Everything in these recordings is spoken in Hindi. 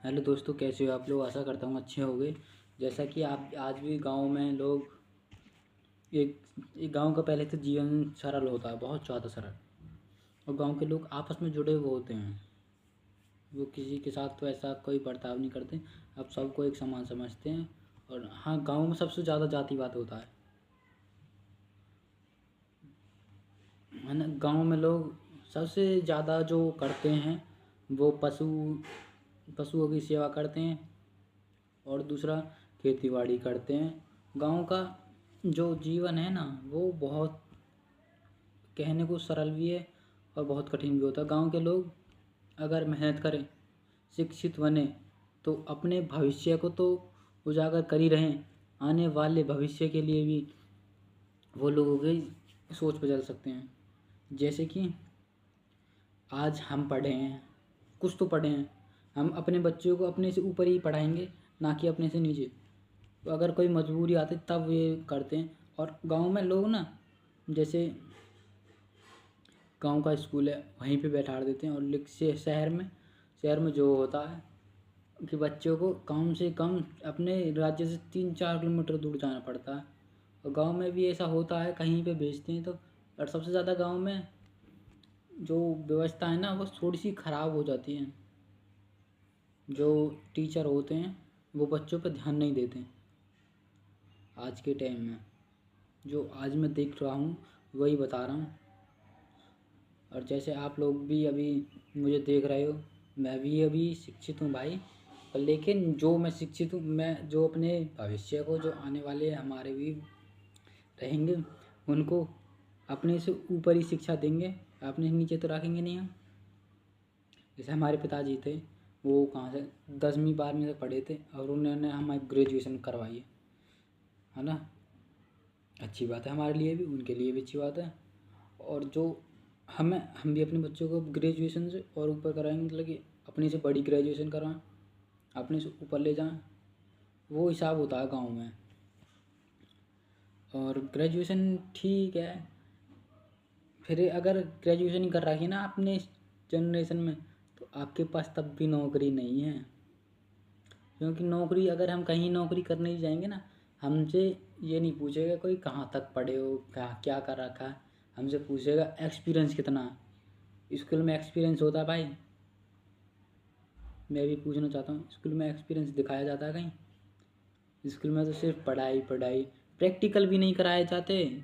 हेलो दोस्तों, कैसे हो आप लोग। आशा करता हूँ अच्छे होंगे। जैसा कि आप आज भी गांव में लोग एक एक गांव का पहले से जीवन सरल होता है, बहुत ज़्यादा सरल। और गांव के लोग आपस में जुड़े हुए होते हैं। वो किसी के साथ तो ऐसा कोई बर्ताव नहीं करते। अब सबको एक समान समझते हैं। और हाँ, गांव में सबसे ज़्यादा जातिवाद होता है ना। गांव में लोग सबसे ज़्यादा जो करते हैं वो पशुओं की सेवा करते हैं। और दूसरा, खेती बाड़ी करते हैं। गांव का जो जीवन है ना, वो बहुत कहने को सरल भी है और बहुत कठिन भी होता है। गांव के लोग अगर मेहनत करें, शिक्षित बने, तो अपने भविष्य को तो उजागर कर ही रहें, आने वाले भविष्य के लिए भी वो लोगों की सोच बदल सकते हैं। जैसे कि आज हम पढ़े हैं, कुछ तो पढ़े हैं, हम अपने बच्चों को अपने से ऊपर ही पढ़ाएंगे, ना कि अपने से नीचे। तो अगर कोई मजबूरी आती तब ये करते हैं। और गांव में लोग ना, जैसे गांव का स्कूल है वहीं पे बैठा देते हैं। और शहर में जो होता है कि बच्चों को कम से कम अपने राज्य से 3-4 किलोमीटर दूर जाना पड़ता है। और गांव में भी ऐसा होता है, कहीं पे भेजते हैं तो। और सबसे ज़्यादा गांव में जो व्यवस्था है ना, वो थोड़ी सी ख़राब हो जाती है। जो टीचर होते हैं वो बच्चों पर ध्यान नहीं देते आज के टाइम में। जो आज मैं देख रहा हूँ वही बता रहा हूँ। और जैसे आप लोग भी अभी मुझे देख रहे हो, मैं भी अभी शिक्षित हूँ भाई। पर लेकिन जो मैं शिक्षित हूँ, मैं जो अपने भविष्य को, जो आने वाले हमारे भी रहेंगे, उनको अपने से ऊपर ही शिक्षा देंगे, अपने से नीचे तो रखेंगे नहीं हम। जैसे हमारे पिताजी थे, वो कहाँ से 10वीं 12वीं तक पढ़े थे और उन्होंने हमारी ग्रेजुएशन करवाई है ना। अच्छी बात है हमारे लिए भी, उनके लिए भी अच्छी बात है। और जो हम भी अपने बच्चों को ग्रेजुएशन से और ऊपर कराएंगे, मतलब कि अपने से बड़ी ग्रेजुएशन करवाएं, अपने से ऊपर ले जाएं। वो हिसाब होता है गांव में। और ग्रेजुएशन ठीक है, फिर अगर ग्रेजुएशन ही कर रखी है ना अपने इस जनरेशन में, तो आपके पास तब भी नौकरी नहीं है। क्योंकि नौकरी, अगर हम कहीं नौकरी करने ही जाएंगे ना, हमसे ये नहीं पूछेगा कोई कहाँ तक पढ़े हो, कहाँ क्या कर रखा है। हमसे पूछेगा एक्सपीरियंस कितना है। स्कूल में एक्सपीरियंस होता है भाई? मैं भी पूछना चाहता हूँ, स्कूल में एक्सपीरियंस दिखाया जाता है कहीं? स्कूल में तो सिर्फ पढ़ाई पढ़ाई, प्रैक्टिकल भी नहीं कराए जाते।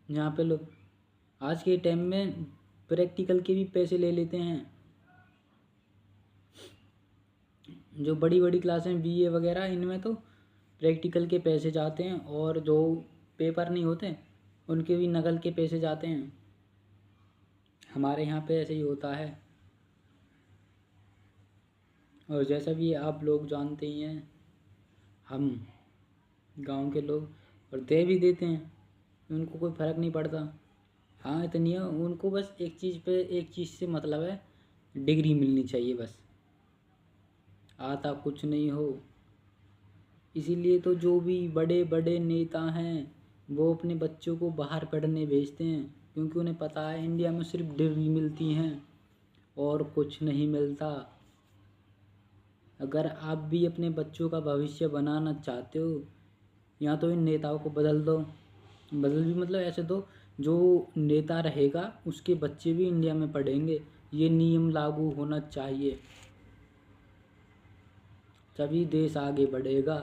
यहाँ पे लोग आज के टाइम में प्रैक्टिकल के भी पैसे ले लेते हैं। जो बड़ी बड़ी क्लासें बीए वगैरह, इनमें तो प्रैक्टिकल के पैसे जाते हैं। और जो पेपर नहीं होते उनके भी नकल के पैसे जाते हैं। हमारे यहाँ पे ऐसे ही होता है। और जैसा भी आप लोग जानते ही हैं, हम गांव के लोग, और दे भी देते हैं, उनको कोई फ़र्क नहीं पड़ता। हाँ, इतनी है उनको, बस एक चीज़ से मतलब है, डिग्री मिलनी चाहिए बस, आता कुछ नहीं हो। इसीलिए तो जो भी बड़े बड़े नेता हैं वो अपने बच्चों को बाहर पढ़ने भेजते हैं, क्योंकि उन्हें पता है इंडिया में सिर्फ डिग्री मिलती हैं और कुछ नहीं मिलता। अगर आप भी अपने बच्चों का भविष्य बनाना चाहते हो, या तो इन नेताओं को बदल दो। बदल भी मतलब ऐसे दो, जो नेता रहेगा उसके बच्चे भी इंडिया में पढ़ेंगे। ये नियम लागू होना चाहिए, तभी देश आगे बढ़ेगा।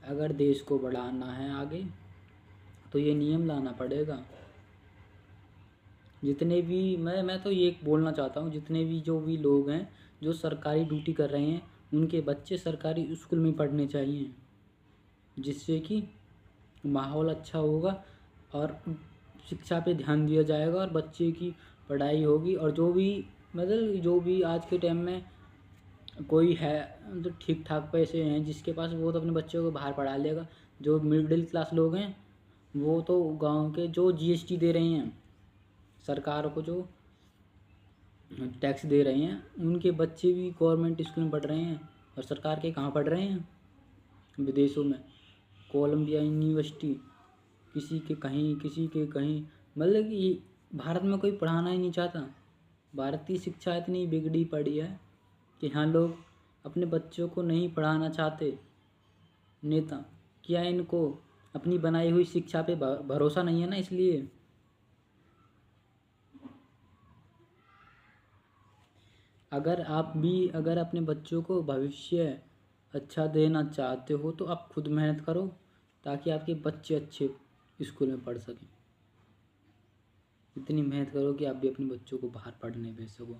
अगर देश को बढ़ाना है आगे, तो ये नियम लाना पड़ेगा। जितने भी मैं तो ये बोलना चाहता हूँ, जितने भी जो भी लोग हैं जो सरकारी ड्यूटी कर रहे हैं, उनके बच्चे सरकारी स्कूल में पढ़ने चाहिए, जिससे कि माहौल अच्छा होगा और शिक्षा पे ध्यान दिया जाएगा और बच्चे की पढ़ाई होगी। और जो भी, मतलब जो भी आज के टाइम में कोई है तो ठीक ठाक पैसे हैं जिसके पास, वो तो अपने बच्चों को बाहर पढ़ा लेगा। जो मिडिल क्लास लोग हैं, वो तो गांव के जो जीएसटी दे रहे हैं सरकार को, जो टैक्स दे रहे हैं, उनके बच्चे भी गवर्नमेंट स्कूल में पढ़ रहे हैं। और सरकार के कहाँ पढ़ रहे हैं? विदेशों में, कोलंबिया यूनिवर्सिटी, किसी के कहीं किसी के कहीं। मतलब कि भारत में कोई पढ़ाना ही नहीं चाहता। भारत की शिक्षा इतनी बिगड़ी पड़ी है कि हाँ लोग अपने बच्चों को नहीं पढ़ाना चाहते नेता? क्या इनको अपनी बनाई हुई शिक्षा पे भरोसा नहीं है ना, इसलिए? अगर आप भी अगर अपने बच्चों को भविष्य अच्छा देना चाहते हो तो आप खुद मेहनत करो, ताकि आपके बच्चे अच्छे स्कूल में पढ़ सकें। इतनी मेहनत करो कि आप भी अपने बच्चों को बाहर पढ़ने भेज सको।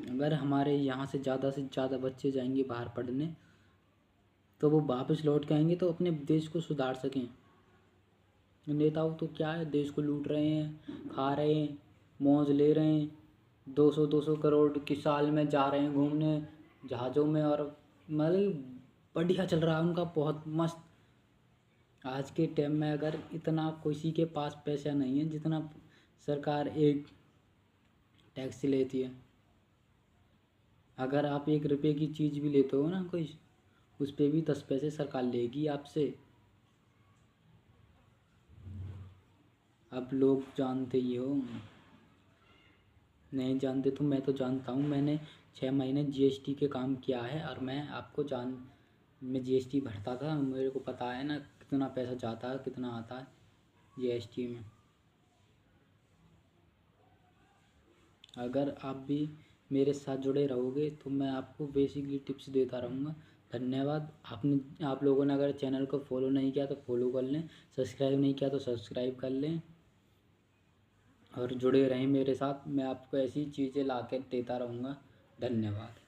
अगर हमारे यहाँ से ज़्यादा बच्चे जाएंगे बाहर पढ़ने, तो वो वापस लौट के आएंगे तो अपने देश को सुधार सकें। नेताओं तो क्या है, देश को लूट रहे हैं, खा रहे हैं, मौज ले रहे हैं, 200 करोड़ की साल में जा रहे हैं घूमने जहाज़ों में, और मतलब बढ़िया चल रहा है उनका, बहुत मस्त। आज के टाइम में अगर इतना किसी के पास पैसा नहीं है जितना सरकार एक टैक्स लेती है। अगर आप 1 रुपये की चीज़ भी लेते हो ना कोई, उस पर भी 10 पैसे सरकार लेगी आपसे। अब लोग जानते ही हो, नहीं जानते तो मैं तो जानता हूँ। मैंने 6 महीने जीएसटी के काम किया है, और मैं जीएसटी भरता था, मेरे को पता है ना कितना पैसा जाता है कितना आता है जीएसटी में। अगर आप भी मेरे साथ जुड़े रहोगे तो मैं आपको बेसिकली टिप्स देता रहूँगा। धन्यवाद। आप लोगों ने अगर चैनल को फॉलो नहीं किया तो फॉलो कर लें, सब्सक्राइब नहीं किया तो सब्सक्राइब कर लें, और जुड़े रहें मेरे साथ। मैं आपको ऐसी चीज़ें ला कर देता रहूँगा। धन्यवाद।